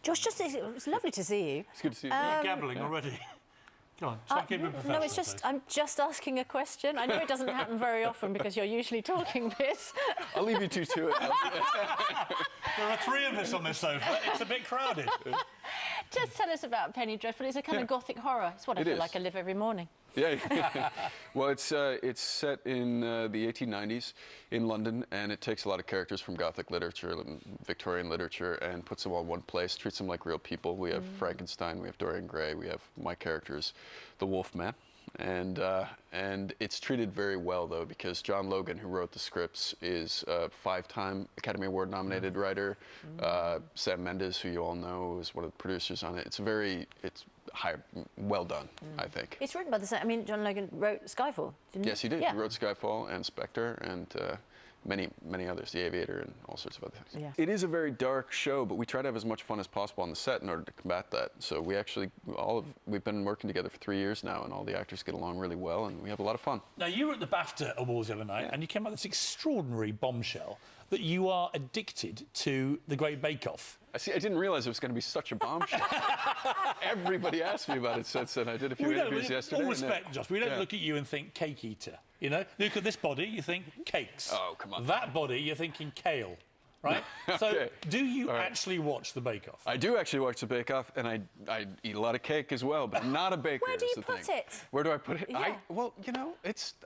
Josh, it's lovely to see you. It's good to see you. You're gabbling already. Come on, try and keep it professional. No, it's just, I'm just asking a question. I know it doesn't happen very often because you're usually talking bits. I'll leave you two to it. There are three of us on this sofa. It's a bit crowded. Just tell us about Penny Dreadful. It's a kind of gothic horror. It's what I feel like I live every morning. Yeah. Well, it's set in the 1890s in London, and it takes a lot of characters from Gothic literature and Victorian literature and puts them all in one place, treats them like real people. We have Frankenstein, we have Dorian Gray, we have my characters, the Wolfman. And it's treated very well, though, because John Logan, who wrote the scripts, is a 5-time Academy Award nominated writer. Sam Mendes, who you all know, is one of the producers on it. It's well done, I think. It's written by the same. I mean, John Logan wrote Skyfall, didn't he? Yes, he did. Yeah. He wrote Skyfall and Spectre and many others, The Aviator and all sorts of other things. Yeah. It is a very dark show, but we try to have as much fun as possible on the set in order to combat that. So we actually, we've been working together for 3 years now, and all the actors get along really well, and we have a lot of fun. Now, you were at the BAFTA Awards the other night, and you came out with this extraordinary bombshell that you are addicted to The Great Bake Off. I didn't realise it was going to be such a bombshell. Everybody asked me about it since then. I did a few interviews yesterday. All respect, Josh, we don't look at you and think cake eater. You know, look at this body, you think cakes. Oh, come on. That body, you're thinking kale, right? Okay. So, do you actually watch the Bake Off? I do actually watch the Bake Off, and I eat a lot of cake as well, but I'm not a baker. Where do you put it? Where do I put it? Yeah. Well, you know,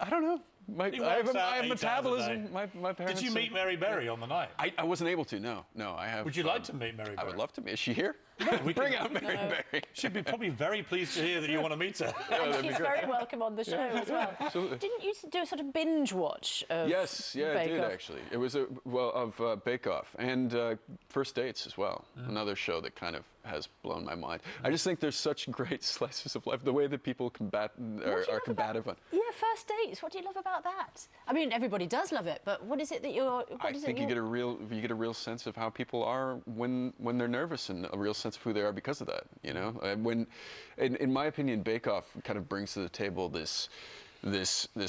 I don't know. I have metabolism. My parents. Did you meet Mary Berry on the night? I wasn't able to. No, I have. Would you like to meet Mary Berry? I would love to meet. Is she here? No, Bring out Mary Berry. She'd be probably very pleased to hear that you want to meet her. And she's very welcome on the show as well. Absolutely. Didn't you do a sort of binge watch of Yes, yeah, I did actually. It was of Bake Off and First Dates as well. Another show that kind of has blown my mind. I just think there's such great slices of life. The way that people are combative on. Yeah, First Dates. What do you love about that? I mean, everybody does love it, but what is it that you're? I think you get a real sense of how people are when they're nervous, and a real sense of who they are because of that. You know, when, in my opinion, Bake Off kind of brings to the table this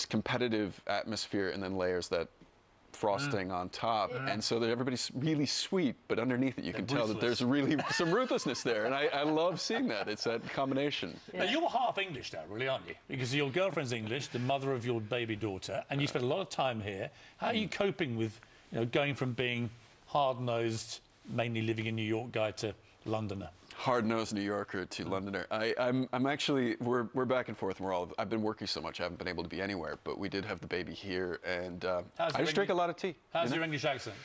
competitive atmosphere, and then layers that frosting on top, and so that everybody's really sweet, but underneath it you can tell that there's really some ruthlessness there, and I love seeing that. It's that combination. Now, you're half English now, really, aren't you? Because your girlfriend's English, the mother of your baby daughter, and you spend a lot of time here. How are you coping with, going from being hard-nosed, mainly living in New York guy to Londoner? Hard-nosed New Yorker to Londoner. I'm actually, we're back and forth, and I've been working so much I haven't been able to be anywhere, but we did have the baby here, and I just drink a lot of tea. How's your English accent?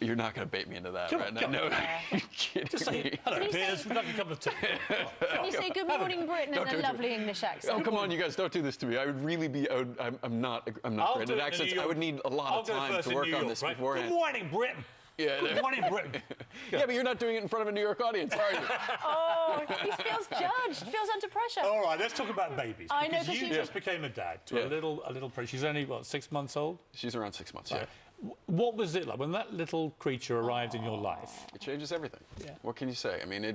You're not going to bait me into that, right? No, you're kidding Just say, hello, Piers, we'd like a cup of tea. Can you say good morning, Britain, in a lovely English accent? Oh, come on, you guys, don't do this to me. I would really be, I'm not great at accents. I would need a lot of time to work on this beforehand. Good morning, Britain. Yeah, good morning, Britain. Yeah, but you're not doing it in front of a New York audience, are you? Oh, he feels judged, feels under pressure. All right, let's talk about babies. I know, because you just became a dad to a little she's only, what, 6 months old? She's around 6 months, yeah. What was it like when that little creature arrived in your life? It changes everything. Yeah. What can you say? I mean,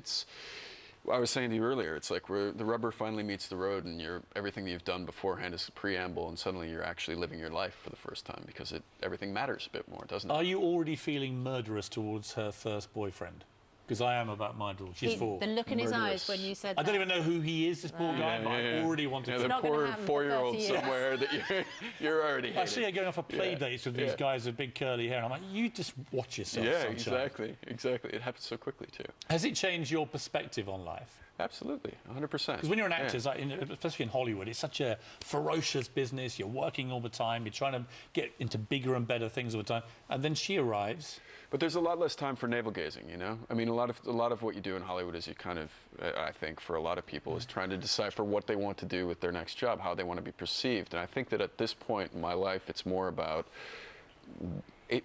I was saying to you earlier, it's like where the rubber finally meets the road, and everything that you've done beforehand is a preamble, and suddenly you're actually living your life for the first time, because everything matters a bit more, doesn't it? Are you already feeling murderous towards her first boyfriend? Because I am about my daughter. She's 4. The look in his eyes when you said that. I don't even know who he is, this poor guy, but I already wanted to. The poor 4-year-old somewhere that you're already hating. I see her going off for play dates with these guys with big curly hair, and I'm like, you just watch yourself. Yeah, sunshine. exactly. It happens so quickly, too. Has it changed your perspective on life? Absolutely, 100%. Because when you're an actor, especially in Hollywood, it's such a ferocious business. You're working all the time. You're trying to get into bigger and better things all the time. And then she arrives. But there's a lot less time for navel-gazing, you know? I mean, a lot of what you do in Hollywood is you kind of, I think, for a lot of people, is trying to decipher what they want to do with their next job, how they want to be perceived. And I think that at this point in my life, it's more about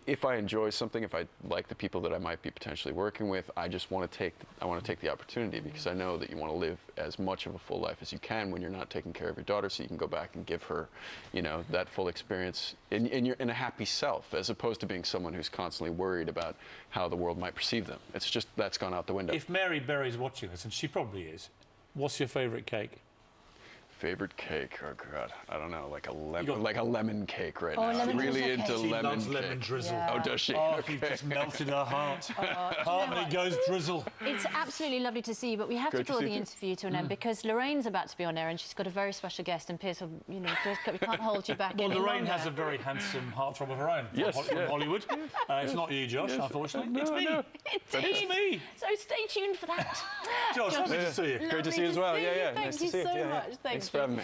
if I enjoy something, if I like the people that I might be potentially working with, I just want to take the opportunity, because I know that you want to live as much of a full life as you can when you're not taking care of your daughter, so you can go back and give her, that full experience in a happy self, as opposed to being someone who's constantly worried about how the world might perceive them. It's just, that's gone out the window. If Mary Berry's watching this, and she probably is, what's your favourite cake? Favorite cake? Oh God, I don't know. Like a lemon cake right now. lemon I'm really drizzle into cake. She lemon loves cake. lemon drizzle. Yeah. Oh, does she? Oh, Okay. you've just melted her heart. what? Harmony goes drizzle. It's absolutely lovely to see you, but we have to Great to draw see the you. interview to an end because Lorraine's about to be on air and she's got a very special guest, and Piers, we can't hold you back Well, any Lorraine longer. has a very handsome heartthrob of her own from Hollywood. It's not you, Josh, unfortunately. It's me. It's me. So stay tuned for that. Josh, lovely to see you. Great to see you as well. Lovely to Yeah, see you. yeah. Thank Nice to you see you. so Yeah, yeah. much. Thanks for having me.